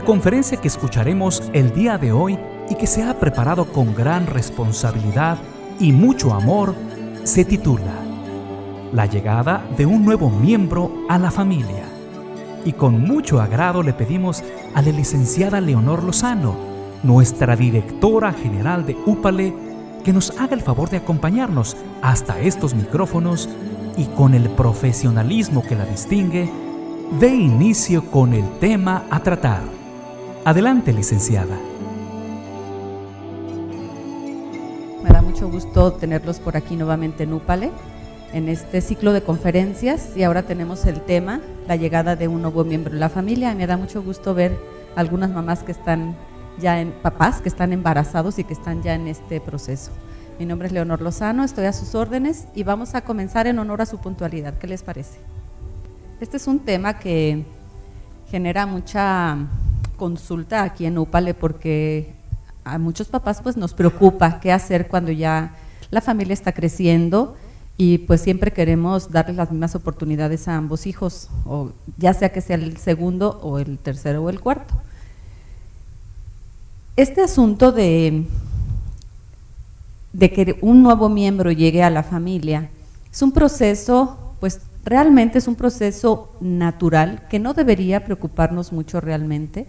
conferencia que escucharemos el día de hoy y que se ha preparado con gran responsabilidad y mucho amor, se titula La llegada de un nuevo miembro a la familia. Y con mucho agrado le pedimos a la licenciada Leonor Lozano, nuestra directora general de UPALE, que nos haga el favor de acompañarnos hasta estos micrófonos y con el profesionalismo que la distingue, dé inicio con el tema a tratar. Adelante, licenciada. Me da mucho gusto tenerlos por aquí nuevamente en UPALE, en este ciclo de conferencias, y ahora tenemos el tema, la llegada de un nuevo miembro de la familia. Me da mucho gusto ver algunas mamás que están ya papás que están embarazados y que están ya en este proceso. Mi nombre es Leonor Lozano, estoy a sus órdenes y vamos a comenzar en honor a su puntualidad. ¿Qué les parece? Este es un tema que genera mucha consulta aquí en UPALE porque a muchos papás pues nos preocupa qué hacer cuando ya la familia está creciendo y pues siempre queremos darles las mismas oportunidades a ambos hijos, o ya sea que sea el segundo o el tercero o el cuarto. Este asunto de que un nuevo miembro llegue a la familia es un proceso, pues realmente es un proceso natural que no debería preocuparnos mucho realmente.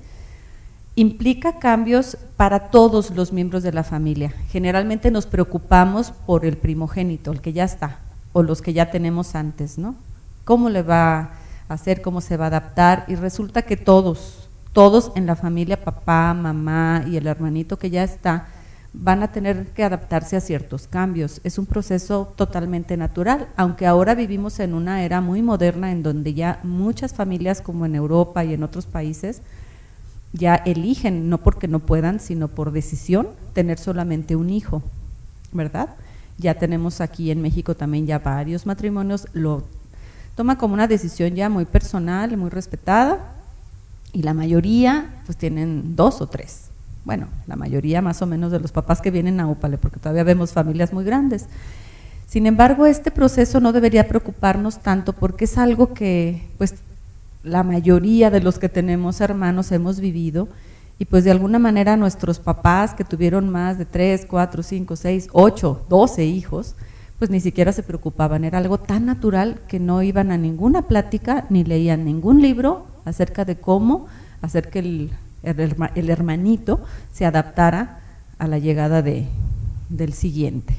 Implica cambios para todos los miembros de la familia. Generalmente nos preocupamos por el primogénito, el que ya está, o los que ya tenemos antes, ¿no? ¿Cómo le va a hacer, cómo se va a adaptar? Y resulta que todos en la familia, papá, mamá y el hermanito que ya está, van a tener que adaptarse a ciertos cambios. Es un proceso totalmente natural, aunque ahora vivimos en una era muy moderna en donde ya muchas familias, como en Europa y en otros países, ya eligen, no porque no puedan, sino por decisión, tener solamente un hijo, ¿verdad? Ya tenemos aquí en México también ya varios matrimonios, lo toman como una decisión ya muy personal, muy respetada, y la mayoría pues tienen 2 o 3. Bueno, la mayoría más o menos de los papás que vienen a UPALE, porque todavía vemos familias muy grandes. Sin embargo, este proceso no debería preocuparnos tanto porque es algo que pues la mayoría de los que tenemos hermanos hemos vivido, y pues de alguna manera nuestros papás que tuvieron más de 3, 4, 5, 6, 8, 12 hijos, pues ni siquiera se preocupaban. Era algo tan natural que no iban a ninguna plática ni leían ningún libro acerca de cómo hacer que el hermanito se adaptara a la llegada del siguiente.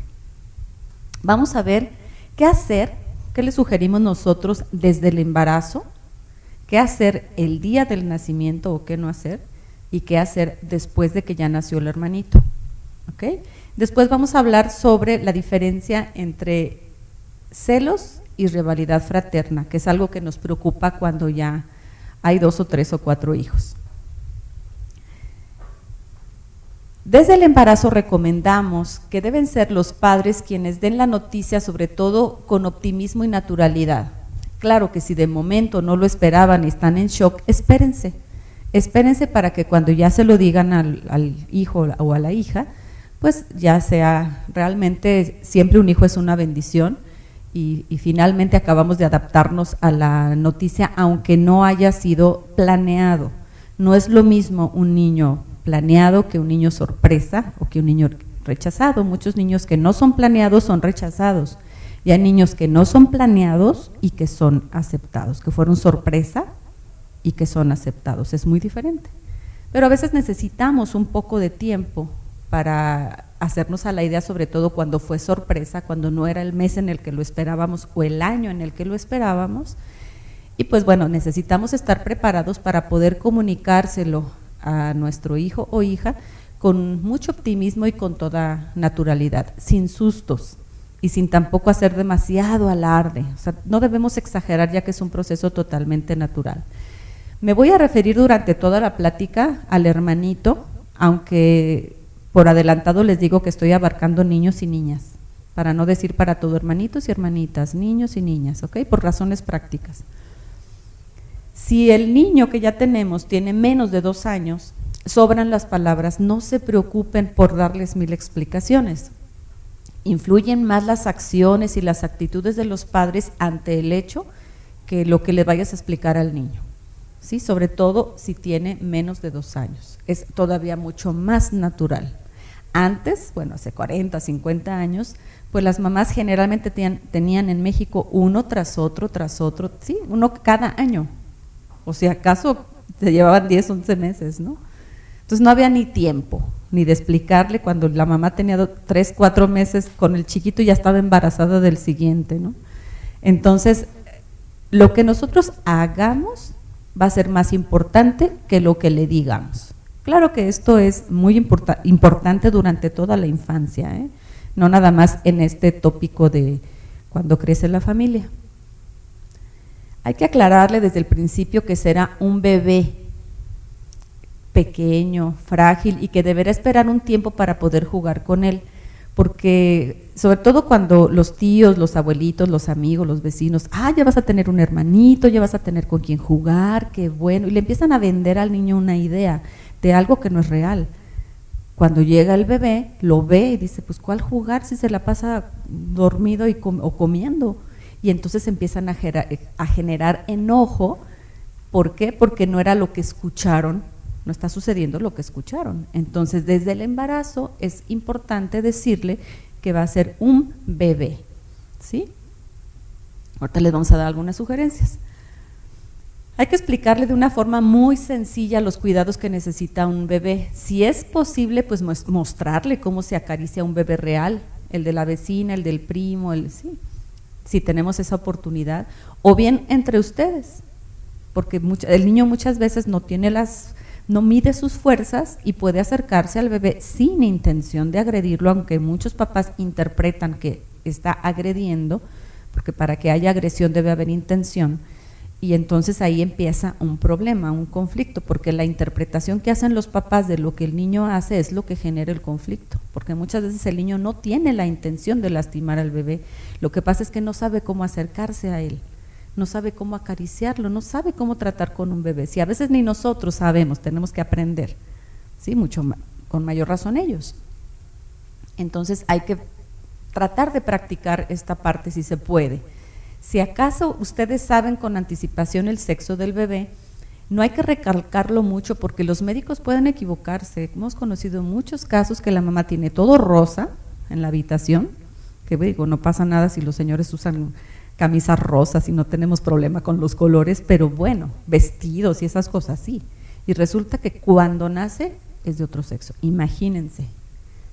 Vamos a ver qué hacer, qué le sugerimos nosotros desde el embarazo, qué hacer el día del nacimiento o qué no hacer, y qué hacer después de que ya nació el hermanito. ¿Okay? Después vamos a hablar sobre la diferencia entre celos y rivalidad fraterna, que es algo que nos preocupa cuando ya hay 2 o 3 o 4 hijos. Desde el embarazo recomendamos que deben ser los padres quienes den la noticia, sobre todo con optimismo y naturalidad. Claro que si de momento no lo esperaban y están en shock, espérense para que cuando ya se lo digan al hijo o a la hija, pues ya sea realmente, siempre un hijo es una bendición, y finalmente acabamos de adaptarnos a la noticia aunque no haya sido planeado. No es lo mismo un niño planeado que un niño sorpresa o que un niño rechazado. Muchos niños que no son planeados son rechazados, y hay niños que no son planeados y que son aceptados, que fueron sorpresa y que son aceptados. Es muy diferente, pero a veces necesitamos un poco de tiempo para hacernos a la idea, sobre todo cuando fue sorpresa, cuando no era el mes en el que lo esperábamos o el año en el que lo esperábamos, y pues bueno, necesitamos estar preparados para poder comunicárselo a nuestro hijo o hija con mucho optimismo y con toda naturalidad, sin sustos y sin tampoco hacer demasiado alarde. O sea, no debemos exagerar, ya que es un proceso totalmente natural. Me voy a referir durante toda la plática al hermanito, aunque por adelantado les digo que estoy abarcando niños y niñas, para no decir para todo, hermanitos y hermanitas, niños y niñas, ¿ok? Por razones prácticas. Si el niño que ya tenemos tiene menos de 2 años, sobran las palabras, no se preocupen por darles 1000 explicaciones. Influyen más las acciones y las actitudes de los padres ante el hecho que lo que le vayas a explicar al niño. ¿sí? Sobre todo si tiene menos de 2 años. Es todavía mucho más natural. Antes, bueno, hace 40, 50 años, pues las mamás generalmente tenían en México uno tras otro, ¿sí? Uno cada año. O si acaso se llevaban 10, 11 meses, ¿no? Entonces no había ni tiempo, ni de explicarle cuando la mamá tenía 3, 4 meses con el chiquito y ya estaba embarazada del siguiente, ¿no? Entonces, lo que nosotros hagamos va a ser más importante que lo que le digamos. Claro que esto es muy importante durante toda la infancia, ¿eh? No nada más en este tópico de cuando crece la familia. Hay que aclararle desde el principio que será un bebé pequeño, frágil y que deberá esperar un tiempo para poder jugar con él, porque sobre todo cuando los tíos, los abuelitos, los amigos, los vecinos, ya vas a tener un hermanito, ya vas a tener con quien jugar, qué bueno, y le empiezan a vender al niño una idea de algo que no es real. Cuando llega el bebé, lo ve y dice, pues ¿cuál jugar si se la pasa dormido o comiendo? Y entonces empiezan a generar enojo. ¿Por qué? Porque no era lo que escucharon, no está sucediendo lo que escucharon. Entonces, desde el embarazo es importante decirle que va a ser un bebé, ¿sí? Ahorita les vamos a dar algunas sugerencias. Hay que explicarle de una forma muy sencilla los cuidados que necesita un bebé. Si es posible, pues mostrarle cómo se acaricia un bebé real, el de la vecina, el del primo, sí, si tenemos esa oportunidad, o bien entre ustedes, porque el niño muchas veces no mide sus fuerzas y puede acercarse al bebé sin intención de agredirlo, aunque muchos papás interpretan que está agrediendo, porque para que haya agresión debe haber intención. Y entonces ahí empieza un problema, un conflicto, porque la interpretación que hacen los papás de lo que el niño hace es lo que genera el conflicto, porque muchas veces el niño no tiene la intención de lastimar al bebé, lo que pasa es que no sabe cómo acercarse a él, no sabe cómo acariciarlo, no sabe cómo tratar con un bebé. Si a veces ni nosotros sabemos, tenemos que aprender, ¿sí? Con mayor razón ellos. Entonces hay que tratar de practicar esta parte si se puede. Si acaso ustedes saben con anticipación el sexo del bebé, no hay que recalcarlo mucho porque los médicos pueden equivocarse. Hemos conocido muchos casos que la mamá tiene todo rosa en la habitación, que digo, no pasa nada si los señores usan camisas rosas y no tenemos problema con los colores, pero bueno, vestidos y esas cosas sí. Y resulta que cuando nace es de otro sexo. Imagínense,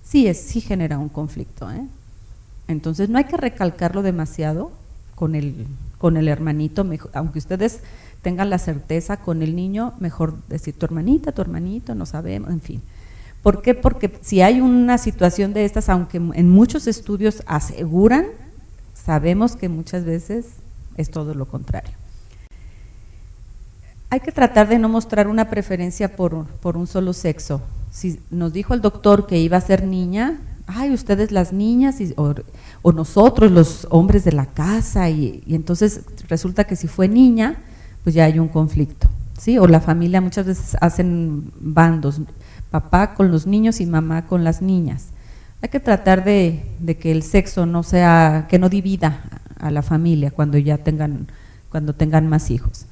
sí genera un conflicto, ¿eh? Entonces no hay que recalcarlo demasiado con el hermanito, aunque ustedes tengan la certeza, con el niño mejor decir tu hermanita, tu hermanito, no sabemos, en fin. ¿Por qué? Porque si hay una situación de estas, aunque en muchos estudios aseguran, sabemos que muchas veces es todo lo contrario. Hay que tratar de no mostrar una preferencia por un solo sexo. Si nos dijo el doctor que iba a ser niña, ustedes las niñas o nosotros los hombres de la casa y entonces resulta que si fue niña, pues ya hay un conflicto, ¿sí? O la familia muchas veces hacen bandos, papá con los niños y mamá con las niñas. Hay que tratar de que el sexo que no divida a la familia cuando tengan más hijos.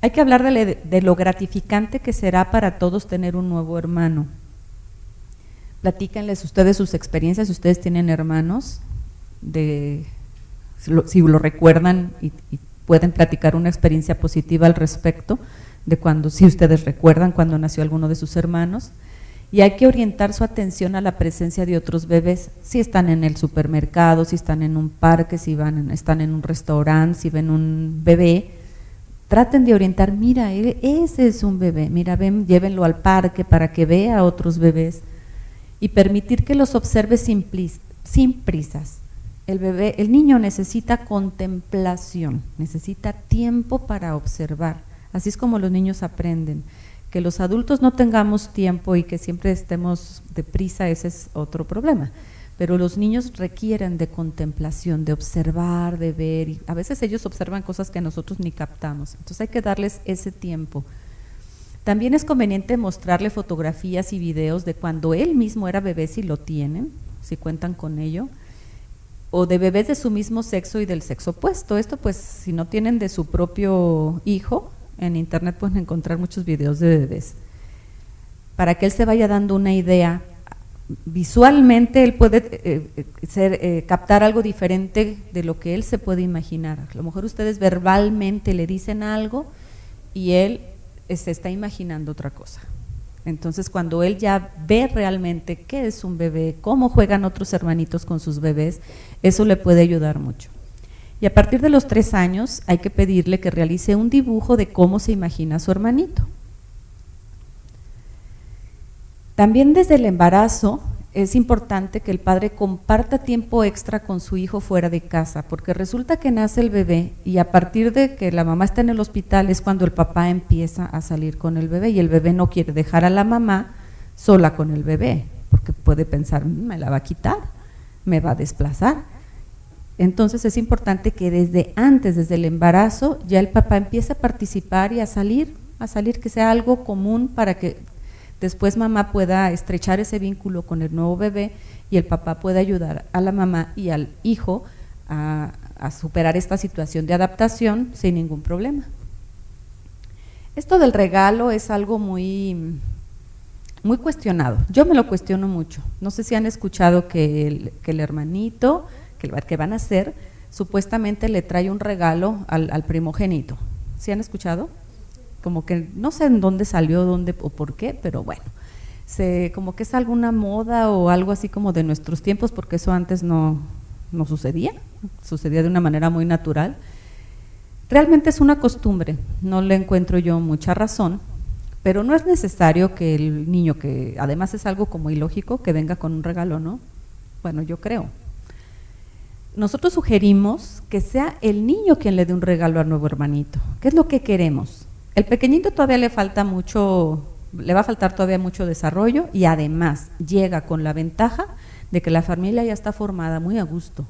Hay que hablar de lo gratificante que será para todos tener un nuevo hermano. Platíquenles ustedes sus experiencias, si ustedes tienen hermanos, si lo recuerdan y pueden platicar una experiencia positiva al respecto de si ustedes recuerdan cuando nació alguno de sus hermanos. Y hay que orientar su atención a la presencia de otros bebés, si están en el supermercado, si están en un parque, si están en un restaurante, si ven un bebé, traten de orientar, mira, ese es un bebé, mira, llévenlo al parque para que vea a otros bebés. Y permitir que los observe sin prisas. El niño necesita contemplación, necesita tiempo para observar. Así es como los niños aprenden. Que los adultos no tengamos tiempo y que siempre estemos deprisa, ese es otro problema. Pero los niños requieren de contemplación, de observar, de ver. Y a veces ellos observan cosas que nosotros ni captamos. Entonces hay que darles ese tiempo. También es conveniente mostrarle fotografías y videos de cuando él mismo era bebé, si lo tienen, si cuentan con ello, o de bebés de su mismo sexo y del sexo opuesto. Esto pues si no tienen de su propio hijo, En internet pueden encontrar muchos videos de bebés, para que él se vaya dando una idea. Visualmente él puede captar algo diferente de lo que él se puede imaginar. A lo mejor ustedes verbalmente le dicen algo y él se está imaginando otra cosa. Entonces, cuando él ya ve realmente qué es un bebé, cómo juegan otros hermanitos con sus bebés, eso le puede ayudar mucho. Y a partir de los 3 años hay que pedirle que realice un dibujo de cómo se imagina a su hermanito. También desde el embarazo es importante que el padre comparta tiempo extra con su hijo fuera de casa, porque resulta que nace el bebé y a partir de que la mamá está en el hospital es cuando el papá empieza a salir con el bebé y el bebé no quiere dejar a la mamá sola con el bebé, porque puede pensar, me la va a quitar, me va a desplazar. Entonces es importante que desde antes, desde el embarazo, ya el papá empiece a participar y a salir, que sea algo común para que después mamá pueda estrechar ese vínculo con el nuevo bebé y el papá pueda ayudar a la mamá y al hijo a superar esta situación de adaptación sin ningún problema. Esto del regalo es algo muy cuestionado. Yo me lo cuestiono mucho. No sé si han escuchado que el hermanito que van a hacer supuestamente le trae un regalo al primogénito. ¿Sí han escuchado? Como que no sé en dónde salió, dónde o por qué, pero bueno, como que es alguna moda o algo así como de nuestros tiempos, porque eso antes no sucedía de una manera muy natural. Realmente es una costumbre, no le encuentro yo mucha razón, pero no es necesario que el niño, que además es algo como ilógico, que venga con un regalo, ¿no? Bueno, yo creo. Nosotros sugerimos que sea el niño quien le dé un regalo al nuevo hermanito. ¿Qué es lo que queremos? El pequeñito todavía le va a faltar todavía mucho desarrollo y además llega con la ventaja de que la familia ya está formada muy a gusto.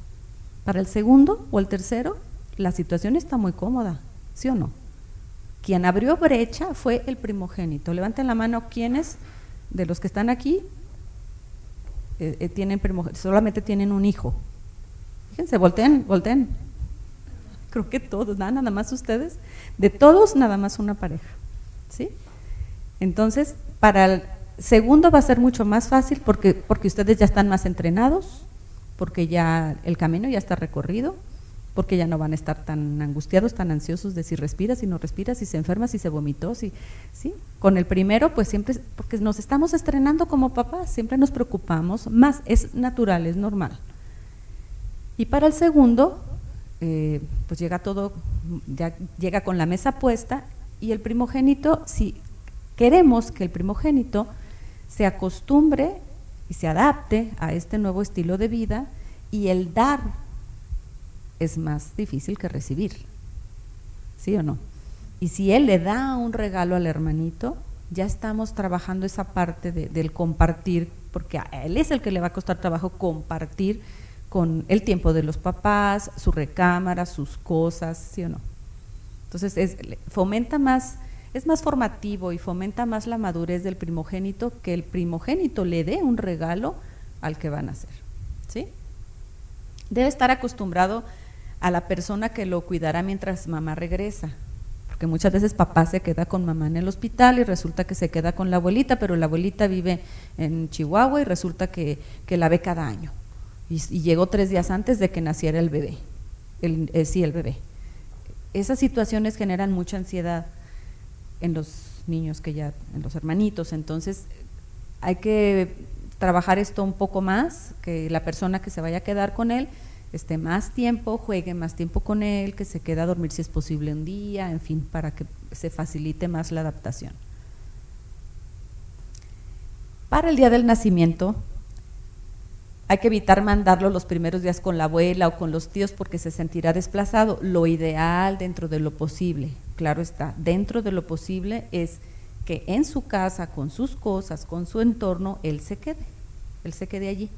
Para el segundo o el tercero, la situación está muy cómoda, ¿sí o no? Quien abrió brecha fue el primogénito. Levanten la mano, ¿quiénes de los que están aquí solamente tienen un hijo? Fíjense, volteen. Creo que todos, nada más ustedes, de todos nada más una pareja, ¿sí? Entonces, para el segundo va a ser mucho más fácil porque ustedes ya están más entrenados, porque ya el camino ya está recorrido, porque ya no van a estar tan angustiados, tan ansiosos de si respiras, si no respiras, si se enferma, si se vomitó, ¿sí? Con el primero, pues siempre, porque nos estamos estrenando como papás, siempre nos preocupamos más, es natural, es normal. Y para el segundo, pues llega todo, ya llega con la mesa puesta y el primogénito, si queremos que el primogénito se acostumbre y se adapte a este nuevo estilo de vida, y el dar es más difícil que recibir, ¿sí o no? Y si él le da un regalo al hermanito, ya estamos trabajando esa parte del compartir, porque a él es el que le va a costar trabajo compartir con el tiempo de los papás, su recámara, sus cosas, ¿sí o no? Entonces es más formativo y fomenta más la madurez del primogénito, que el primogénito le dé un regalo al que van a hacer, ¿sí? Debe estar acostumbrado a la persona que lo cuidará mientras mamá regresa, porque muchas veces papá se queda con mamá en el hospital y resulta que se queda con la abuelita, pero la abuelita vive en Chihuahua y resulta que la ve cada año. Y llegó 3 días antes de que naciera el bebé, el bebé. Esas situaciones generan mucha ansiedad en los niños, en los hermanitos, entonces hay que trabajar esto un poco más, que la persona que se vaya a quedar con él esté más tiempo, juegue más tiempo con él, que se quede a dormir si es posible un día, en fin, para que se facilite más la adaptación. Para el día del nacimiento, hay que evitar mandarlo los primeros días con la abuela o con los tíos porque se sentirá desplazado. Lo ideal, dentro de lo posible, claro está, dentro de lo posible, es que en su casa, con sus cosas, con su entorno, él se quede allí,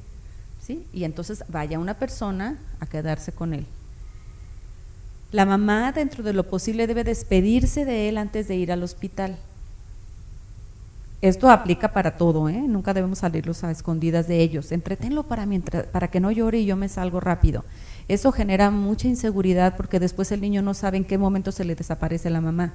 ¿sí? Y entonces vaya una persona a quedarse con él. La mamá, dentro de lo posible, debe despedirse de él antes de ir al hospital. Esto aplica para todo, nunca debemos salirlos a escondidas de ellos. Entretenlo para que no llore y yo me salgo rápido. Eso genera mucha inseguridad porque después el niño no sabe en qué momento se le desaparece la mamá.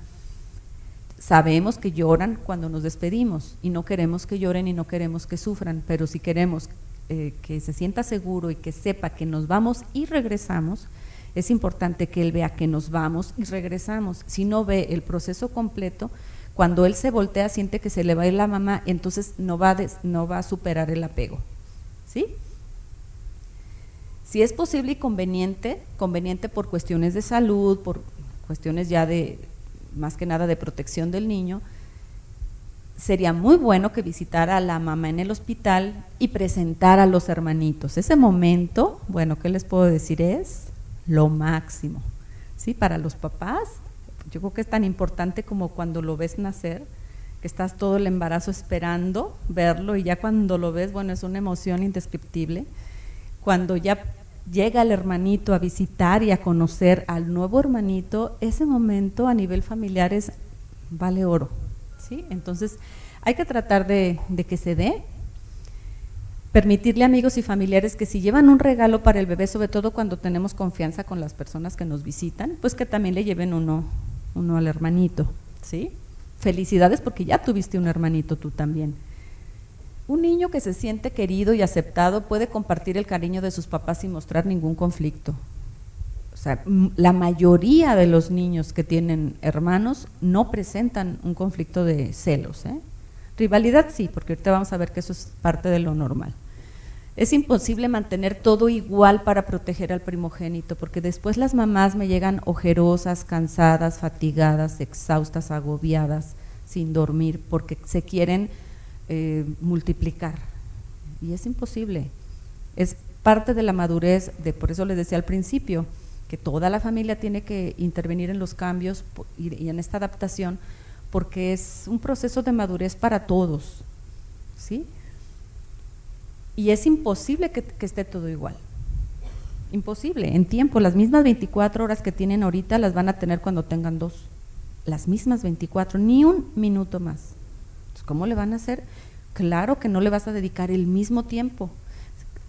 Sabemos que lloran cuando nos despedimos y no queremos que lloren y no queremos que sufran, pero si queremos que se sienta seguro y que sepa que nos vamos y regresamos, es importante que él vea que nos vamos y regresamos. Si no ve el proceso completo, cuando él se voltea siente que se le va a ir la mamá, entonces no va a superar el apego, ¿sí? Si es posible y conveniente por cuestiones de salud, por cuestiones ya de, más que nada de protección del niño, sería muy bueno que visitara a la mamá en el hospital y presentara a los hermanitos. Ese momento, bueno, ¿qué les puedo decir? Es lo máximo, ¿sí? Para los papás, yo creo que es tan importante como cuando lo ves nacer, que estás todo el embarazo esperando verlo y ya cuando lo ves, bueno, es una emoción indescriptible. Cuando ya llega el hermanito a visitar y a conocer al nuevo hermanito, ese momento a nivel familiar vale oro, ¿sí? Entonces hay que tratar de que se dé, permitirle a amigos y familiares que si llevan un regalo para el bebé, sobre todo cuando tenemos confianza con las personas que nos visitan, pues que también le lleven uno al hermanito, ¿sí? Felicidades porque ya tuviste un hermanito tú también. Un niño que se siente querido y aceptado puede compartir el cariño de sus papás sin mostrar ningún conflicto. O sea, la mayoría de los niños que tienen hermanos no presentan un conflicto de celos, ¿eh? Rivalidad sí, porque ahorita vamos a ver que eso es parte de lo normal. Es imposible mantener todo igual para proteger al primogénito, porque después las mamás me llegan ojerosas, cansadas, fatigadas, exhaustas, agobiadas, sin dormir, porque se quieren multiplicar, y es imposible. Es parte de la madurez, por eso les decía al principio, que toda la familia tiene que intervenir en los cambios y en esta adaptación, porque es un proceso de madurez para todos, ¿sí? Y es imposible que esté todo igual, imposible, en tiempo, las mismas 24 horas que tienen ahorita las van a tener cuando tengan 2, las mismas 24, ni un minuto más. ¿Cómo le van a hacer? Claro que no le vas a dedicar el mismo tiempo.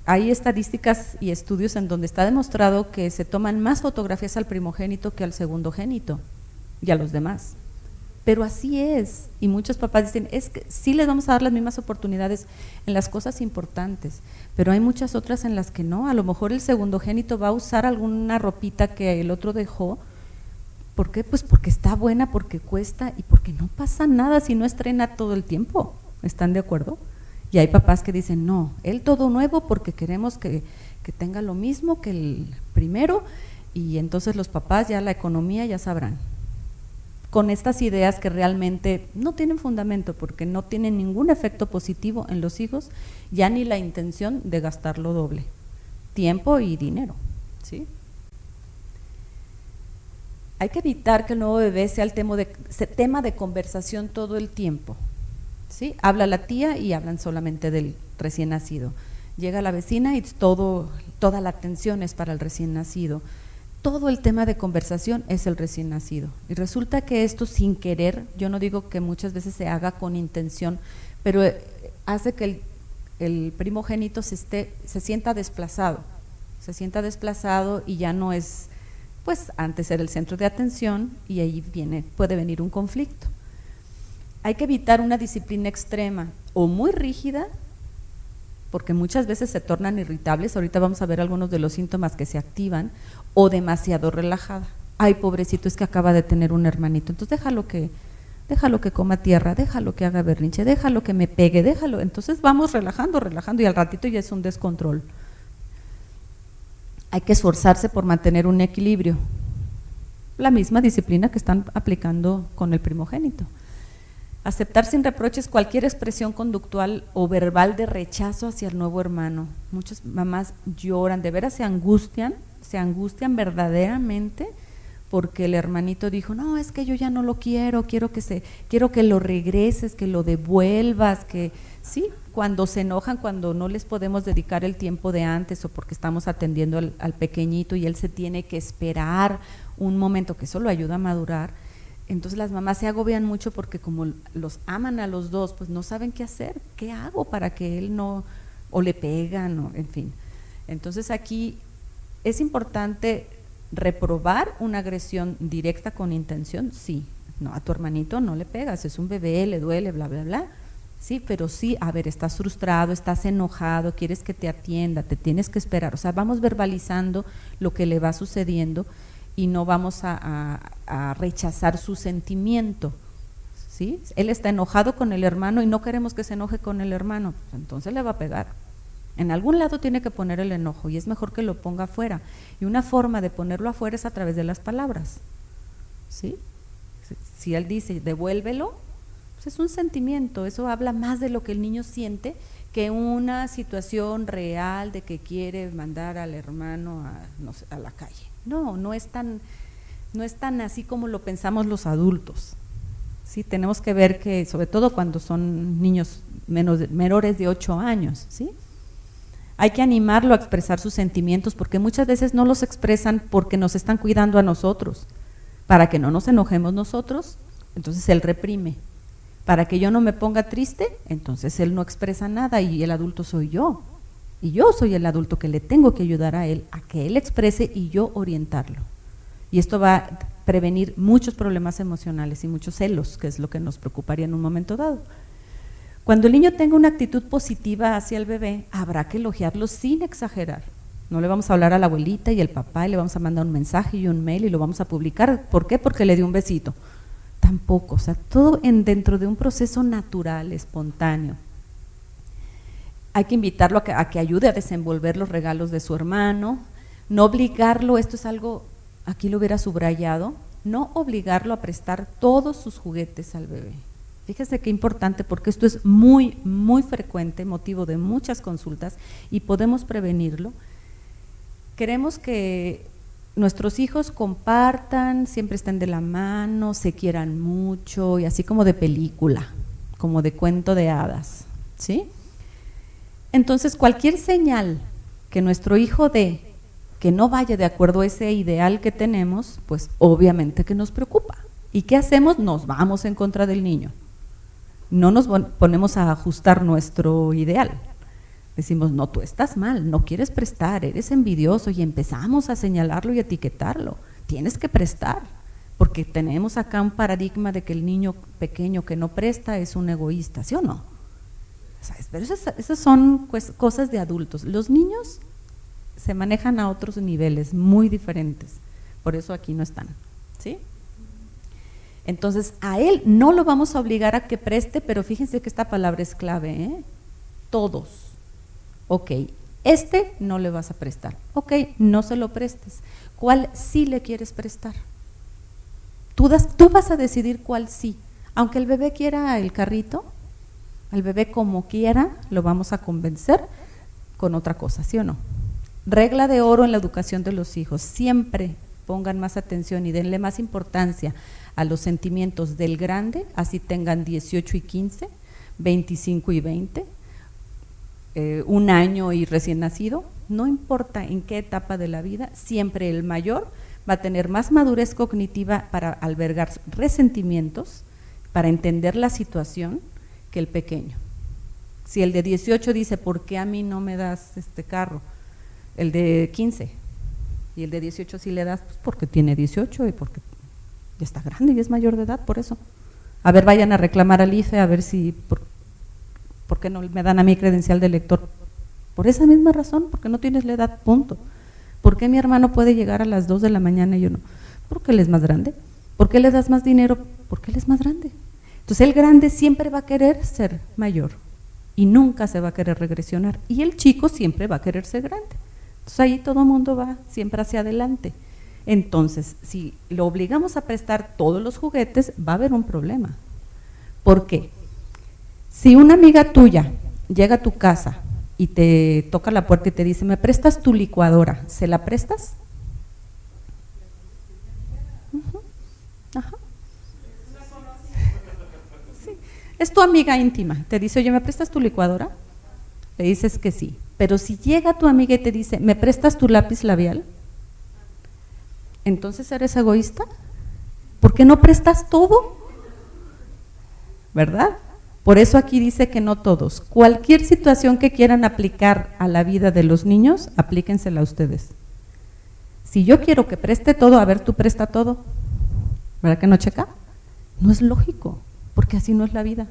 Hay estadísticas y estudios en donde está demostrado que se toman más fotografías al primogénito que al segundogénito y a los demás. Pero así es, y muchos papás dicen, es que sí les vamos a dar las mismas oportunidades en las cosas importantes, pero hay muchas otras en las que no. A lo mejor el segundogénito va a usar alguna ropita que el otro dejó. ¿Por qué? Pues porque está buena, porque cuesta y porque no pasa nada si no estrena todo el tiempo. ¿Están de acuerdo? Y hay papás que dicen, no, él todo nuevo porque queremos que tenga lo mismo que el primero, y entonces los papás ya la economía ya sabrán. Con estas ideas que realmente no tienen fundamento porque no tienen ningún efecto positivo en los hijos, ya ni la intención de gastarlo doble, tiempo y dinero, ¿sí? Hay que evitar que el nuevo bebé sea el tema de conversación todo el tiempo, ¿sí? Habla la tía y hablan solamente del recién nacido. Llega la vecina y toda la atención es para el recién nacido. Todo el tema de conversación es el recién nacido. Y resulta que esto sin querer, yo no digo que muchas veces se haga con intención, pero hace que el primogénito se sienta desplazado. Se sienta desplazado y ya no es… pues antes era el centro de atención y ahí puede venir un conflicto. Hay que evitar una disciplina extrema o muy rígida, porque muchas veces se tornan irritables. Ahorita vamos a ver algunos de los síntomas que se activan, o demasiado relajada. Ay, pobrecito, es que acaba de tener un hermanito, entonces déjalo que coma tierra, déjalo que haga berrinche, déjalo que me pegue, déjalo. Entonces vamos relajando y al ratito ya es un descontrol. Hay que esforzarse por mantener un equilibrio, la misma disciplina que están aplicando con el primogénito. Aceptar sin reproches cualquier expresión conductual o verbal de rechazo hacia el nuevo hermano. Muchas mamás lloran, de veras se angustian verdaderamente porque el hermanito dijo, no, es que yo ya no lo quiero que lo regreses, que lo devuelvas, que sí, cuando se enojan, cuando no les podemos dedicar el tiempo de antes o porque estamos atendiendo al pequeñito y él se tiene que esperar un momento, que eso lo ayuda a madurar. Entonces las mamás se agobian mucho porque como los aman a los dos, pues no saben qué hacer, qué hago para que él no, o le pegan, o en fin. Entonces aquí es importante reprobar una agresión directa con intención, sí, No, a tu hermanito no le pegas, es un bebé, le duele, bla, bla, bla. Sí, pero sí, a ver, estás frustrado, estás enojado, quieres que te atienda, te tienes que esperar. O sea, vamos verbalizando lo que le va sucediendo y no vamos a rechazar su sentimiento. ¿Sí? Él está enojado con el hermano y no queremos que se enoje con el hermano, pues entonces le va a pegar. En algún lado tiene que poner el enojo y es mejor que lo ponga afuera. Y una forma de ponerlo afuera es a través de las palabras. ¿Sí? Si él dice, devuélvelo, pues es un sentimiento, eso habla más de lo que el niño siente que una situación real de que quiere mandar al hermano no sé, a la calle. No es tan así como lo pensamos los adultos. Sí, tenemos que ver que, sobre todo cuando son niños menores de 8 años, ¿sí? Hay que animarlo a expresar sus sentimientos porque muchas veces no los expresan porque nos están cuidando a nosotros. Para que no nos enojemos nosotros, entonces él reprime. Para que yo no me ponga triste, entonces él no expresa nada y el adulto soy yo. Y yo soy el adulto que le tengo que ayudar a él, a que él exprese y yo orientarlo. Y esto va a prevenir muchos problemas emocionales y muchos celos, que es lo que nos preocuparía en un momento dado. Cuando el niño tenga una actitud positiva hacia el bebé, habrá que elogiarlo sin exagerar. No le vamos a hablar a la abuelita y el papá y le vamos a mandar un mensaje y un mail y lo vamos a publicar. ¿Por qué? Porque le dio un besito. Tampoco, o sea, todo dentro de un proceso natural, espontáneo. Hay que invitarlo a que ayude a desenvolver los regalos de su hermano, no obligarlo, esto es algo, aquí lo hubiera subrayado, no obligarlo a prestar todos sus juguetes al bebé. Fíjese qué importante porque esto es muy, muy frecuente, motivo de muchas consultas y podemos prevenirlo. Queremos que nuestros hijos compartan, siempre estén de la mano, se quieran mucho y así como de película, como de cuento de hadas, ¿sí? Entonces cualquier señal que nuestro hijo dé que no vaya de acuerdo a ese ideal que tenemos, pues obviamente que nos preocupa. ¿Y qué hacemos? Nos vamos en contra del niño. No nos ponemos a ajustar nuestro ideal. Decimos, no, tú estás mal, no quieres prestar, eres envidioso y empezamos a señalarlo y etiquetarlo. Tienes que prestar, porque tenemos acá un paradigma de que el niño pequeño que no presta es un egoísta, ¿sí o no? O sea, pero esas son cosas de adultos. Los niños se manejan a otros niveles muy diferentes, por eso aquí no están, ¿sí? Entonces, a él no lo vamos a obligar a que preste, pero fíjense que esta palabra es clave, ¿eh? Todos. Ok, este no le vas a prestar. Ok, no se lo prestes. ¿Cuál sí le quieres prestar? Tú vas a decidir cuál sí. Aunque el bebé quiera el carrito, al bebé como quiera, lo vamos a convencer con otra cosa, ¿sí o no? Regla de oro en la educación de los hijos, siempre pongan más atención y denle más importancia a los sentimientos del grande, así tengan 18 y 15, 25 y 20, un año y recién nacido, no importa en qué etapa de la vida, siempre el mayor va a tener más madurez cognitiva para albergar resentimientos, para entender la situación que el pequeño. Si el de 18 dice, ¿por qué a mí no me das este carro? El de 15 y el de 18 sí le das, pues porque tiene 18 y porque ya está grande y es mayor de edad, por eso. A ver, vayan a reclamar al IFE a ver si, ¿por qué no me dan a mí credencial de lector? Por esa misma razón, porque no tienes la edad, punto. ¿Por qué mi hermano puede llegar a las 2 de la mañana y yo no? Porque él es más grande. ¿Por qué le das más dinero? Porque él es más grande. Entonces el grande siempre va a querer ser mayor y nunca se va a querer regresionar. Y el chico siempre va a querer ser grande. Entonces ahí todo el mundo va siempre hacia adelante. Entonces, si lo obligamos a prestar todos los juguetes, va a haber un problema. ¿Por qué? Si una amiga tuya llega a tu casa y te toca la puerta y te dice, ¿me prestas tu licuadora? ¿Se la prestas? Ajá. Sí. Es tu amiga íntima, te dice, oye, ¿me prestas tu licuadora? Le dices que sí. Pero si llega tu amiga y te dice, ¿me prestas tu lápiz labial? Entonces eres egoísta, ¿por qué no prestas todo? ¿Verdad? Por eso aquí dice que no todos. Cualquier situación que quieran aplicar a la vida de los niños, aplíquensela a ustedes. Si yo quiero que preste todo, a ver, tú presta todo, ¿verdad que no checa? No es lógico, porque así no es la vida.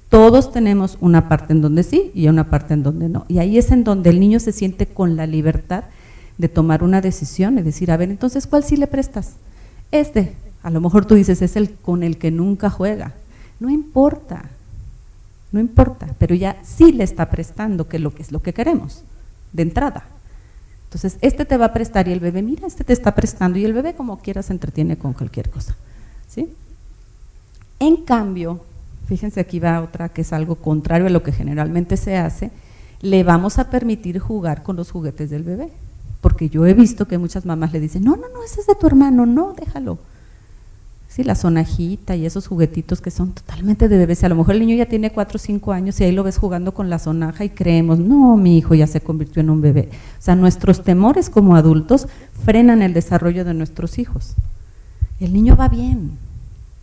Todos tenemos una parte en donde sí y una parte en donde no. Y ahí es en donde el niño se siente con la libertad de tomar una decisión y decir, a ver, entonces, ¿cuál sí le prestas? A lo mejor tú dices, es el con el que nunca juega. No importa, pero ya sí le está prestando, que es lo que queremos, de entrada. Entonces, te va a prestar y el bebé, mira, te está prestando, y el bebé como quiera se entretiene con cualquier cosa, ¿sí? En cambio, fíjense, aquí va otra que es algo contrario a lo que generalmente se hace, le vamos a permitir jugar con los juguetes del bebé, porque yo he visto que muchas mamás le dicen, no, ese es de tu hermano, no, déjalo. Sí, la sonajita y esos juguetitos que son totalmente de bebés. A lo mejor el niño ya tiene 4 o 5 años y ahí lo ves jugando con la sonaja y creemos, no, mi hijo ya se convirtió en un bebé. O sea, nuestros temores como adultos frenan el desarrollo de nuestros hijos. El niño va bien,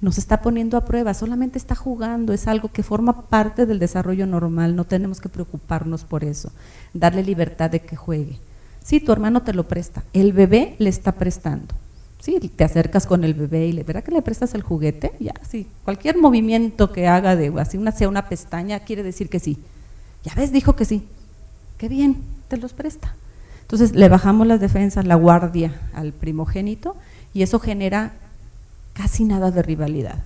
nos está poniendo a prueba, solamente está jugando, es algo que forma parte del desarrollo normal, no tenemos que preocuparnos por eso, darle libertad de que juegue. Sí, tu hermano te lo presta, el bebé le está prestando. Sí, te acercas con el bebé y ¿verdad que le prestas el juguete? Ya, sí, cualquier movimiento que haga de así una pestaña quiere decir que sí. Ya ves, dijo que sí. Qué bien, te los presta. Entonces le bajamos las defensas, la guardia al primogénito y eso genera casi nada de rivalidad,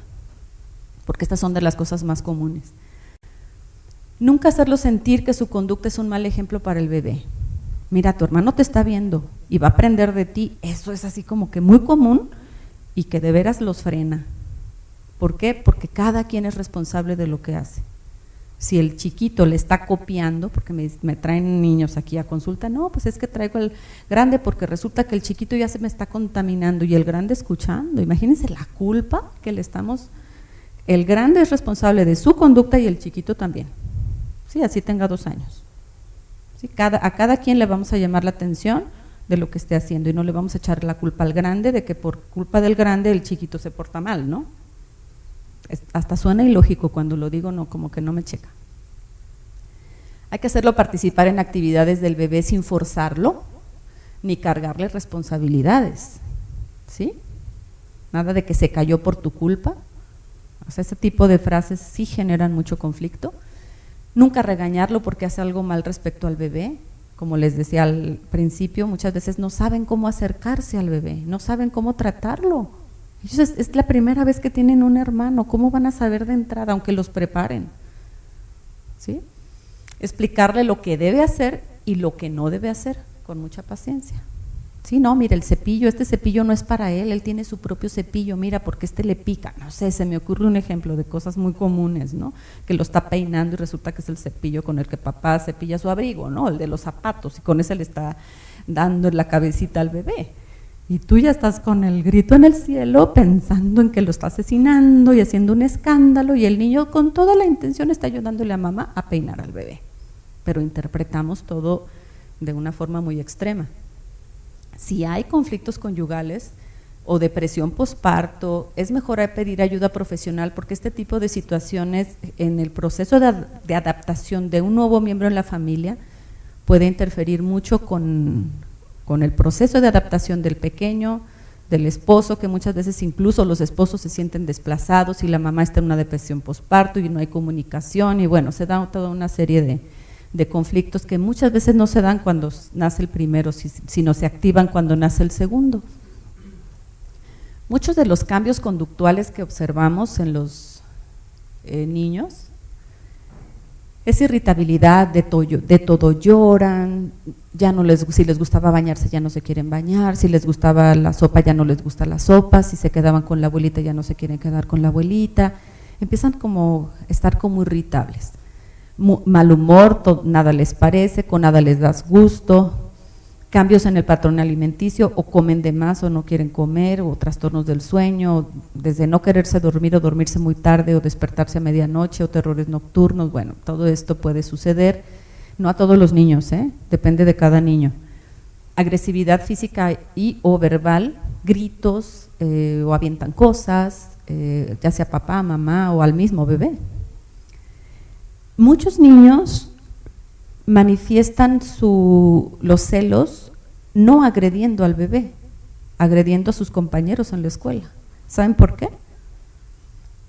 porque estas son de las cosas más comunes. Nunca hacerlo sentir que su conducta es un mal ejemplo para el bebé. Mira, tu hermano te está viendo y va a aprender de ti, eso es así como que muy común y que de veras los frena. ¿Por qué? Porque cada quien es responsable de lo que hace. Si el chiquito le está copiando, porque me traen niños aquí a consulta, no, pues es que traigo el grande porque resulta que el chiquito ya se me está contaminando y el grande escuchando. Imagínense la culpa que le estamos, el grande es responsable de su conducta y el chiquito también, sí, así tenga 2 años. ¿Sí? A cada quien le vamos a llamar la atención de lo que esté haciendo y no le vamos a echar la culpa al grande de que por culpa del grande el chiquito se porta mal, ¿no? Hasta suena ilógico cuando lo digo, no, como que no me checa. Hay que hacerlo participar en actividades del bebé sin forzarlo ni cargarle responsabilidades, ¿sí? Nada de que se cayó por tu culpa. O sea, ese tipo de frases sí generan mucho conflicto. Nunca regañarlo porque hace algo mal respecto al bebé. Como les decía al principio, muchas veces no saben cómo acercarse al bebé, no saben cómo tratarlo. Ellos es la primera vez que tienen un hermano, ¿cómo van a saber de entrada, aunque los preparen? ¿Sí? Explicarle lo que debe hacer y lo que no debe hacer, con mucha paciencia. Sí, no, mira, el cepillo, este cepillo no es para él tiene su propio cepillo, mira, porque le pica, no sé, se me ocurre un ejemplo de cosas muy comunes, ¿no? Que lo está peinando y resulta que es el cepillo con el que papá cepilla su abrigo, ¿no? El de los zapatos, y con ese le está dando en la cabecita al bebé. Y tú ya estás con el grito en el cielo pensando en que lo está asesinando y haciendo un escándalo, y el niño con toda la intención está ayudándole a mamá a peinar al bebé. Pero interpretamos todo de una forma muy extrema. Si hay conflictos conyugales o depresión posparto, es mejor pedir ayuda profesional porque este tipo de situaciones en el proceso de adaptación de un nuevo miembro en la familia puede interferir mucho con el proceso de adaptación del pequeño, del esposo, que muchas veces incluso los esposos se sienten desplazados y la mamá está en una depresión posparto y no hay comunicación y bueno, se da toda una serie de conflictos que muchas veces no se dan cuando nace el primero, sino se activan cuando nace el segundo. Muchos de los cambios conductuales que observamos en los niños es irritabilidad, de todo lloran, ya no si les gustaba bañarse ya no se quieren bañar, si les gustaba la sopa ya no les gusta la sopa, si se quedaban con la abuelita ya no se quieren quedar con la abuelita, empiezan como a estar como irritables. Mal humor, nada les parece, con nada les das gusto, cambios en el patrón alimenticio, o comen de más o no quieren comer, o trastornos del sueño, desde no quererse dormir o dormirse muy tarde o despertarse a medianoche o terrores nocturnos. Bueno, todo esto puede suceder, no a todos los niños, depende de cada niño. Agresividad física y o verbal, gritos o avientan cosas, ya sea papá, mamá o al mismo bebé. Muchos niños manifiestan los celos no agrediendo al bebé, agrediendo a sus compañeros en la escuela. ¿Saben por qué?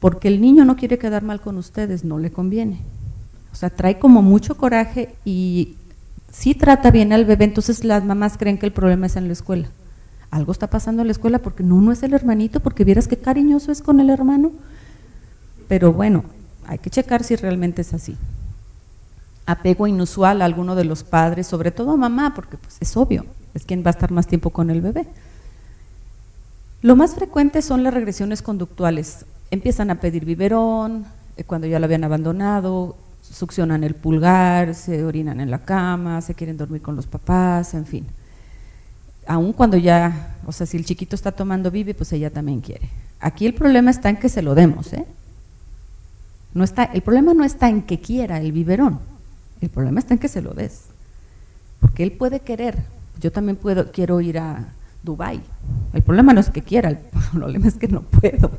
porque el niño no quiere quedar mal con ustedes, no le conviene. O sea, trae como mucho coraje y sí trata bien al bebé, entonces las mamás creen que el problema es en la escuela. Algo está pasando en la escuela porque no es el hermanito, porque vieras qué cariñoso es con el hermano. Pero bueno, hay que checar si realmente es así. Apego inusual a alguno de los padres, sobre todo a mamá, porque pues es obvio, es quien va a estar más tiempo con el bebé. Lo más frecuente son las regresiones conductuales. Empiezan a pedir biberón, cuando ya lo habían abandonado, succionan el pulgar, se orinan en la cama, se quieren dormir con los papás, en fin. Aún cuando ya, o sea, si el chiquito está tomando bibi, pues ella también quiere. Aquí el problema está en que se lo demos, ¿eh? El problema no está en que quiera el biberón, el problema está en que se lo des, porque él puede querer. Yo también quiero ir a Dubái, el problema no es que quiera, el problema es que no puedo,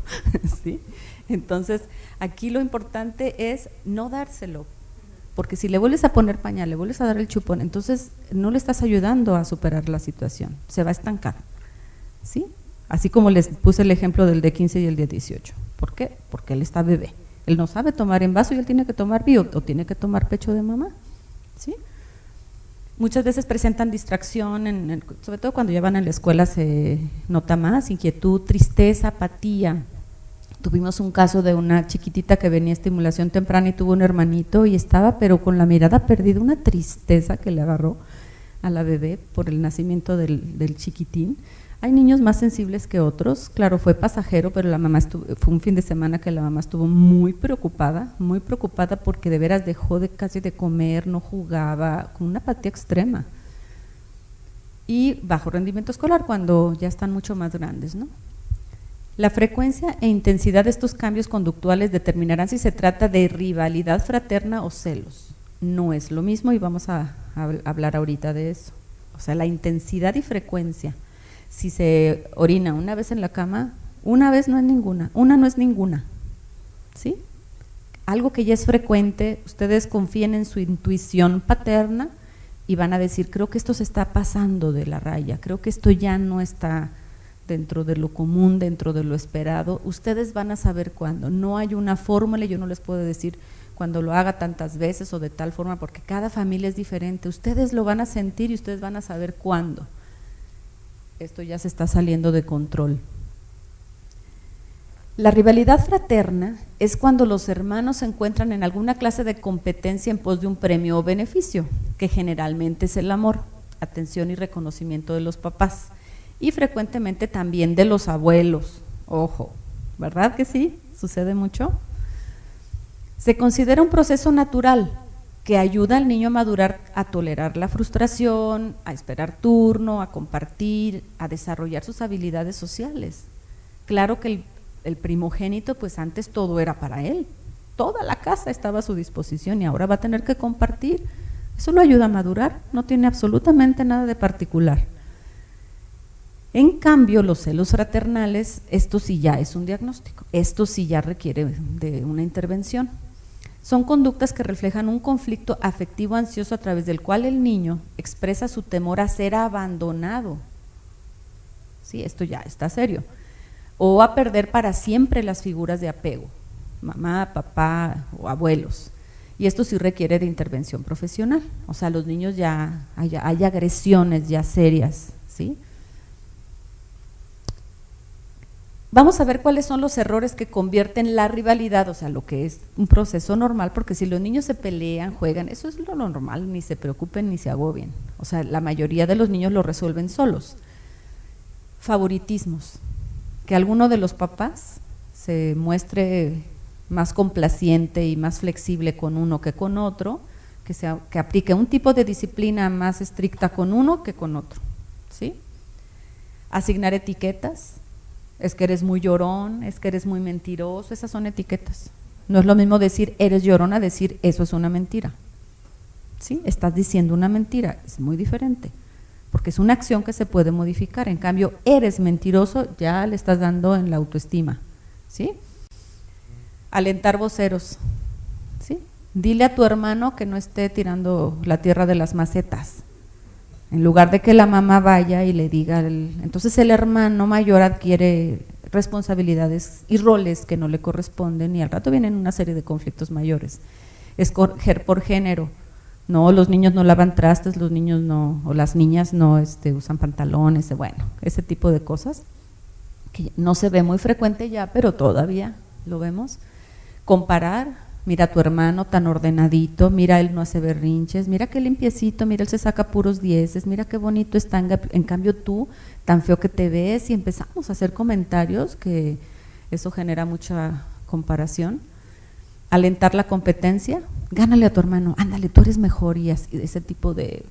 ¿sí? Entonces, aquí lo importante es no dárselo, porque si le vuelves a poner pañal, le vuelves a dar el chupón, entonces no le estás ayudando a superar la situación, se va a estancar, ¿sí? Así como les puse el ejemplo del día 15 y el día 18. ¿Por qué? Porque él está bebé, él no sabe tomar en vaso y él tiene que tomar bio o tiene que tomar pecho de mamá, ¿sí? Muchas veces presentan distracción, sobre todo cuando ya van a la escuela se nota más, inquietud, tristeza, apatía. Tuvimos un caso de una chiquitita que venía a estimulación temprana y tuvo un hermanito y estaba pero con la mirada perdida, una tristeza que le agarró a la bebé por el nacimiento del chiquitín. Hay niños más sensibles que otros, claro, fue pasajero, pero la mamá fue un fin de semana que la mamá estuvo muy preocupada porque de veras dejó casi de comer, no jugaba, con una apatía extrema. Y bajo rendimiento escolar cuando ya están mucho más grandes, ¿no? La frecuencia e intensidad de estos cambios conductuales determinarán si se trata de rivalidad fraterna o celos. No es lo mismo y vamos a hablar ahorita de eso. O sea, la intensidad y frecuencia. Si se orina una vez en la cama, una vez no es ninguna, una no es ninguna, ¿sí? Algo que ya es frecuente, ustedes confíen en su intuición paterna y van a decir, creo que esto se está pasando de la raya, creo que esto ya no está dentro de lo común, dentro de lo esperado. Ustedes van a saber cuándo, no hay una fórmula, yo no les puedo decir cuando lo haga tantas veces o de tal forma, porque cada familia es diferente, ustedes lo van a sentir y ustedes van a saber cuándo. Esto ya se está saliendo de control. La rivalidad fraterna es cuando los hermanos se encuentran en alguna clase de competencia en pos de un premio o beneficio, que generalmente es el amor, atención y reconocimiento de los papás, y frecuentemente también de los abuelos. Ojo, ¿verdad que sí? ¿Sucede mucho? Se considera un proceso natural que ayuda al niño a madurar, a tolerar la frustración, a esperar turno, a compartir, a desarrollar sus habilidades sociales. Claro que el primogénito, pues antes todo era para él, toda la casa estaba a su disposición y ahora va a tener que compartir. Eso lo ayuda a madurar, no tiene absolutamente nada de particular. En cambio, los celos fraternales, esto sí ya es un diagnóstico, esto sí ya requiere de una intervención. Son conductas que reflejan un conflicto afectivo ansioso a través del cual el niño expresa su temor a ser abandonado. Sí, esto ya está serio. O a perder para siempre las figuras de apego, mamá, papá o abuelos. Y esto sí requiere de intervención profesional. O sea, los niños ya hay agresiones ya serias, ¿sí? Vamos a ver cuáles son los errores que convierten la rivalidad, o sea, lo que es un proceso normal, porque si los niños se pelean, juegan, eso es lo normal, ni se preocupen ni se agobien. O sea, la mayoría de los niños lo resuelven solos. Favoritismos, que alguno de los papás se muestre más complaciente y más flexible con uno que con otro, que aplique un tipo de disciplina más estricta con uno que con otro, ¿sí? Asignar etiquetas. Es que eres muy llorón, es que eres muy mentiroso, esas son etiquetas. No es lo mismo decir eres llorón a decir eso es una mentira. ¿Sí? Estás diciendo una mentira, es muy diferente, porque es una acción que se puede modificar. En cambio, eres mentiroso, ya le estás dando en la autoestima. ¿Sí? Alentar voceros. ¿Sí? Dile a tu hermano que no esté tirando la tierra de las macetas. En lugar de que la mamá vaya y le diga, entonces el hermano mayor adquiere responsabilidades y roles que no le corresponden, y al rato vienen una serie de conflictos mayores. Escoger por género. No, los niños no lavan trastes, los niños no, o las niñas no usan pantalones, bueno, ese tipo de cosas que no se ve muy frecuente ya, pero todavía lo vemos. Comparar, mira a tu hermano tan ordenadito, mira él no hace berrinches, mira qué limpiecito, mira él se saca puros dieces, mira qué bonito está, en cambio tú, tan feo que te ves, y empezamos a hacer comentarios que eso genera mucha comparación. Alentar la competencia, gánale a tu hermano, ándale, tú eres mejor, y así, ese tipo de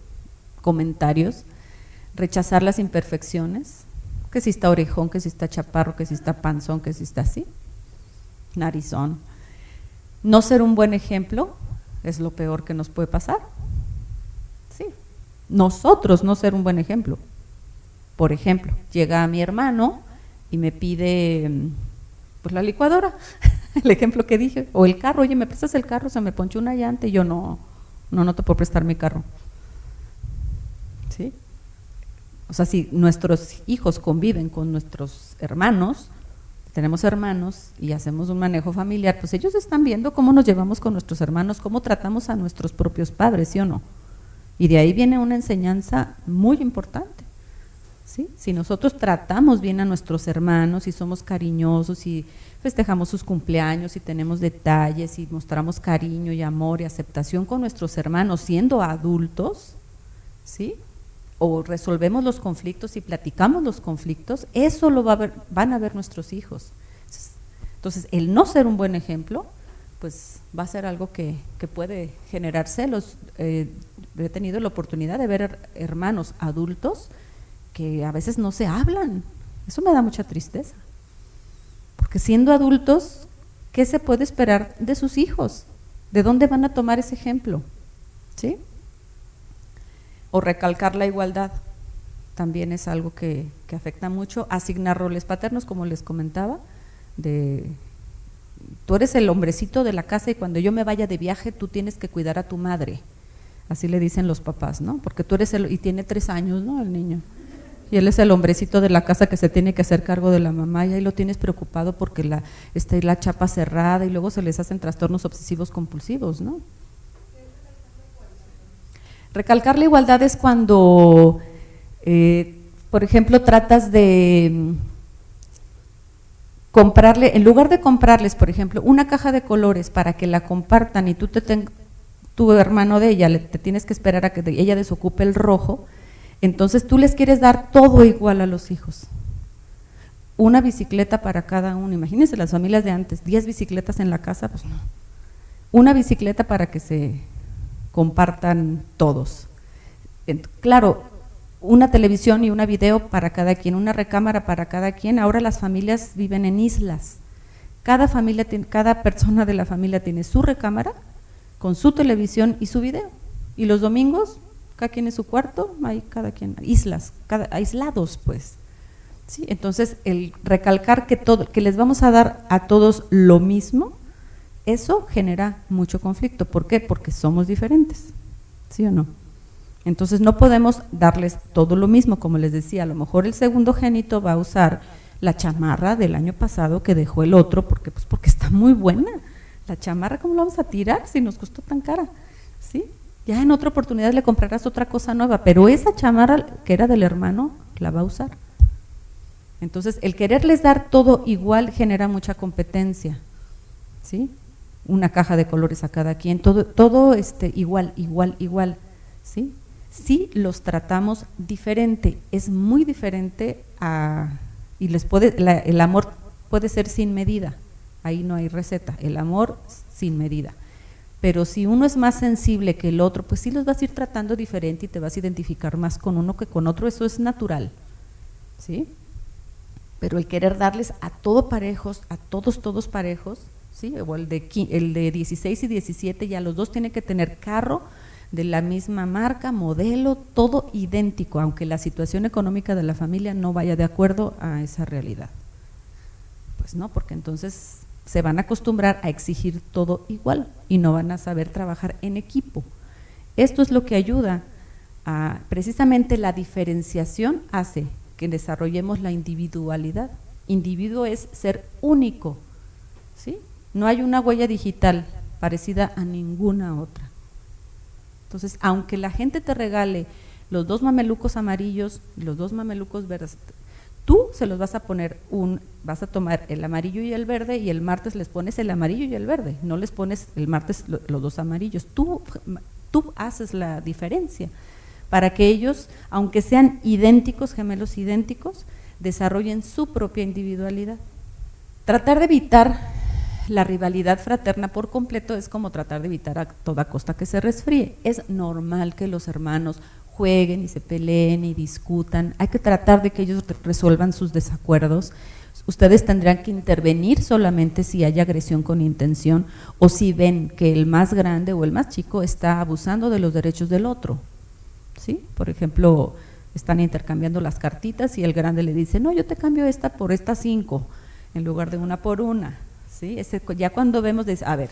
comentarios. Rechazar las imperfecciones, que si está orejón, que si está chaparro, que si está panzón, que si está así, narizón. No ser un buen ejemplo es lo peor que nos puede pasar. Sí, nosotros no ser un buen ejemplo. Por ejemplo, llega mi hermano y me pide pues la licuadora, el ejemplo que dije, o el carro, oye, ¿me prestas el carro? Se me ponchó una llanta, y yo no te puedo prestar mi carro. ¿Sí? O sea, si nuestros hijos conviven con nuestros hermanos, tenemos hermanos y hacemos un manejo familiar, pues ellos están viendo cómo nos llevamos con nuestros hermanos, cómo tratamos a nuestros propios padres, ¿sí o no? Y de ahí viene una enseñanza muy importante. ¿Sí? Si nosotros tratamos bien a nuestros hermanos y somos cariñosos y festejamos sus cumpleaños y tenemos detalles y mostramos cariño y amor y aceptación con nuestros hermanos siendo adultos, ¿sí? O resolvemos los conflictos y platicamos los conflictos, eso lo van a ver nuestros hijos. Entonces, el no ser un buen ejemplo, pues va a ser algo que puede generar celos. He tenido la oportunidad de ver hermanos adultos que a veces no se hablan, eso me da mucha tristeza, porque siendo adultos, ¿qué se puede esperar de sus hijos? ¿De dónde van a tomar ese ejemplo? ¿Sí? O recalcar la igualdad, también es algo que afecta mucho. Asignar roles paternos, como les comentaba, tú eres el hombrecito de la casa y cuando yo me vaya de viaje tú tienes que cuidar a tu madre, así le dicen los papás, ¿no? Porque tú eres y tiene 3 años, ¿no? El niño. Y él es el hombrecito de la casa que se tiene que hacer cargo de la mamá, y ahí lo tienes preocupado porque está la chapa cerrada, y luego se les hacen trastornos obsesivos compulsivos, ¿no? Recalcar la igualdad es cuando, por ejemplo, tratas de comprarle, en lugar de comprarles, por ejemplo, una caja de colores para que la compartan y tu hermano de ella, te tienes que esperar a que ella desocupe el rojo. Entonces tú les quieres dar todo igual a los hijos. Una bicicleta para cada uno. Imagínense las familias de antes, 10 bicicletas en la casa, pues no. Una bicicleta para que se compartan todos. Claro, una televisión y una video para cada quien, una recámara para cada quien. Ahora las familias viven en islas. Cada persona de la familia tiene su recámara con su televisión y su video. Y los domingos cada quien en su cuarto, hay cada quien, aislados pues. ¿Sí? Entonces, el recalcar que les vamos a dar a todos lo mismo, eso genera mucho conflicto. ¿Por qué? Porque somos diferentes, ¿sí o no? Entonces, no podemos darles todo lo mismo, como les decía, a lo mejor el segundo génito va a usar la chamarra del año pasado que dejó el otro, porque está muy buena. La chamarra, ¿cómo la vamos a tirar si nos costó tan cara? ¿Sí? Ya en otra oportunidad le comprarás otra cosa nueva, pero esa chamarra que era del hermano la va a usar. Entonces, el quererles dar todo igual genera mucha competencia, ¿sí? Una caja de colores a cada quien, todo igual, ¿sí? Si los tratamos diferente, es muy diferente y el amor puede ser sin medida, ahí no hay receta, el amor sin medida. Pero si uno es más sensible que el otro, pues sí los vas a ir tratando diferente y te vas a identificar más con uno que con otro, eso es natural, ¿sí? Pero el querer darles a todos parejos, ¿sí? O el de 16 y 17, ya los dos tienen que tener carro de la misma marca, modelo, todo idéntico, aunque la situación económica de la familia no vaya de acuerdo a esa realidad. Pues no, porque entonces se van a acostumbrar a exigir todo igual y no van a saber trabajar en equipo. Esto es lo que ayuda precisamente la diferenciación hace que desarrollemos la individualidad, Individuo es ser único, ¿sí? No hay una huella digital parecida a ninguna otra. Entonces, aunque la gente te regale los 2 mamelucos amarillos y los 2 mamelucos verdes, tú se los vas a poner, vas a tomar el amarillo y el verde, y el martes les pones el amarillo y el verde, no les pones el martes los 2 amarillos. Tú haces la diferencia para que ellos, aunque sean idénticos, gemelos idénticos, desarrollen su propia individualidad. Tratar de evitar la rivalidad fraterna por completo es como tratar de evitar a toda costa que se resfríe. Es normal que los hermanos jueguen y se peleen y discutan, hay que tratar de que ellos resuelvan sus desacuerdos. Ustedes tendrán que intervenir solamente si hay agresión con intención o si ven que el más grande o el más chico está abusando de los derechos del otro, ¿sí? Por ejemplo, están intercambiando las cartitas y el grande le dice, no, yo te cambio esta por esta 5 en lugar de una por una, ¿sí? Ya cuando vemos, a ver,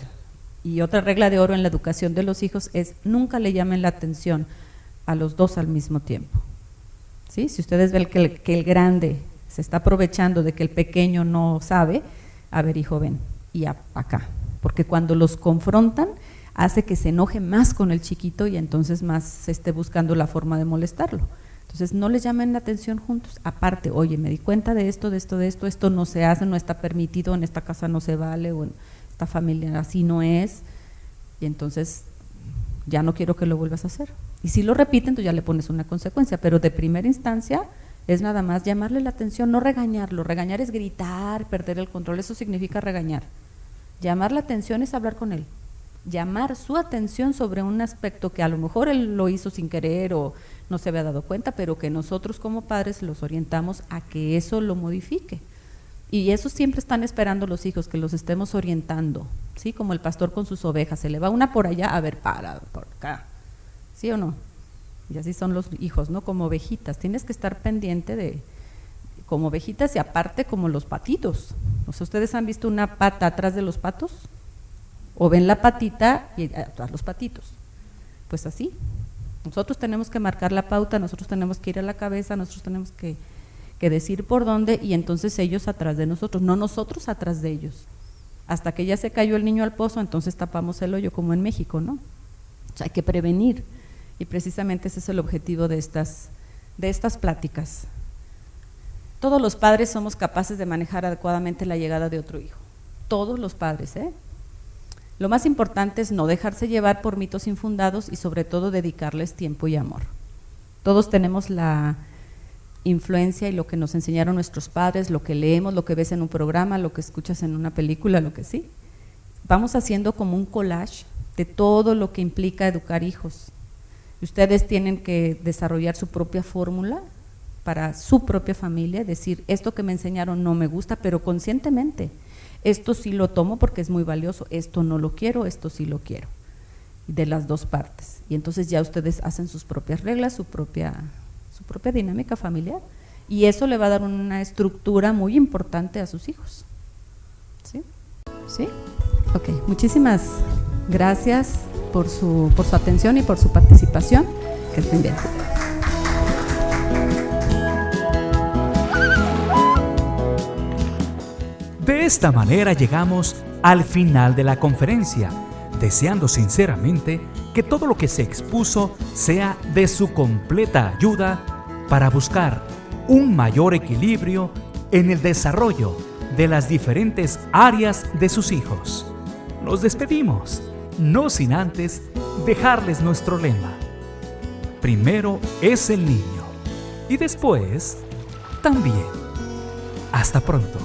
y otra regla de oro en la educación de los hijos es nunca le llamen la atención a los 2 al mismo tiempo, ¿sí? Si ustedes ven que el grande se está aprovechando de que el pequeño no sabe, a ver, hijo, ven, y acá, porque cuando los confrontan hace que se enoje más con el chiquito y entonces más se esté buscando la forma de molestarlo. Entonces no les llamen la atención juntos, aparte, oye, me di cuenta de esto, esto no se hace, no está permitido, en esta casa no se vale, o en esta familia así no es, y entonces ya no quiero que lo vuelvas a hacer. Y si lo repiten, tú ya le pones una consecuencia, pero de primera instancia es nada más llamarle la atención, no regañarlo. Regañar es gritar, perder el control, eso significa regañar. Llamar la atención es hablar con él, llamar su atención sobre un aspecto que a lo mejor él lo hizo sin querer o no se había dado cuenta, pero que nosotros como padres los orientamos a que eso lo modifique. Y eso siempre están esperando los hijos, que los estemos orientando, ¿sí? Como el pastor con sus ovejas, se le va una por allá, a ver, para, por acá, ¿sí o no? Y así son los hijos, ¿no? Como ovejitas, tienes que estar pendiente como ovejitas y aparte como los patitos. O sea, ¿ustedes han visto una pata atrás de los patos? O ven la patita y atrás los patitos. Pues así, nosotros tenemos que marcar la pauta, nosotros tenemos que ir a la cabeza, nosotros tenemos que decir por dónde, y entonces ellos atrás de nosotros, no nosotros atrás de ellos. Hasta que ya se cayó el niño al pozo, entonces tapamos el hoyo, como en México, ¿no? O sea, hay que prevenir, y precisamente ese es el objetivo de estas pláticas. Todos los padres somos capaces de manejar adecuadamente la llegada de otro hijo, todos los padres, ¿eh? Lo más importante es no dejarse llevar por mitos infundados y sobre todo dedicarles tiempo y amor. Todos tenemos la influencia y lo que nos enseñaron nuestros padres, lo que leemos, lo que ves en un programa, lo que escuchas en una película, lo que sí. Vamos haciendo como un collage de todo lo que implica educar hijos. Ustedes tienen que desarrollar su propia fórmula para su propia familia, decir, esto que me enseñaron no me gusta, pero conscientemente. Esto sí lo tomo porque es muy valioso, esto no lo quiero, esto sí lo quiero, de las dos partes. Y entonces ya ustedes hacen sus propias reglas, su propia dinámica familiar, y eso le va a dar una estructura muy importante a sus hijos. ¿Sí? ¿Sí? Ok, muchísimas gracias por su atención y por su participación. Que estén bien. De esta manera llegamos al final de la conferencia, deseando sinceramente que todo lo que se expuso sea de su completa ayuda para buscar un mayor equilibrio en el desarrollo de las diferentes áreas de sus hijos. Nos despedimos, no sin antes dejarles nuestro lema. Primero es el niño y después también. Hasta pronto.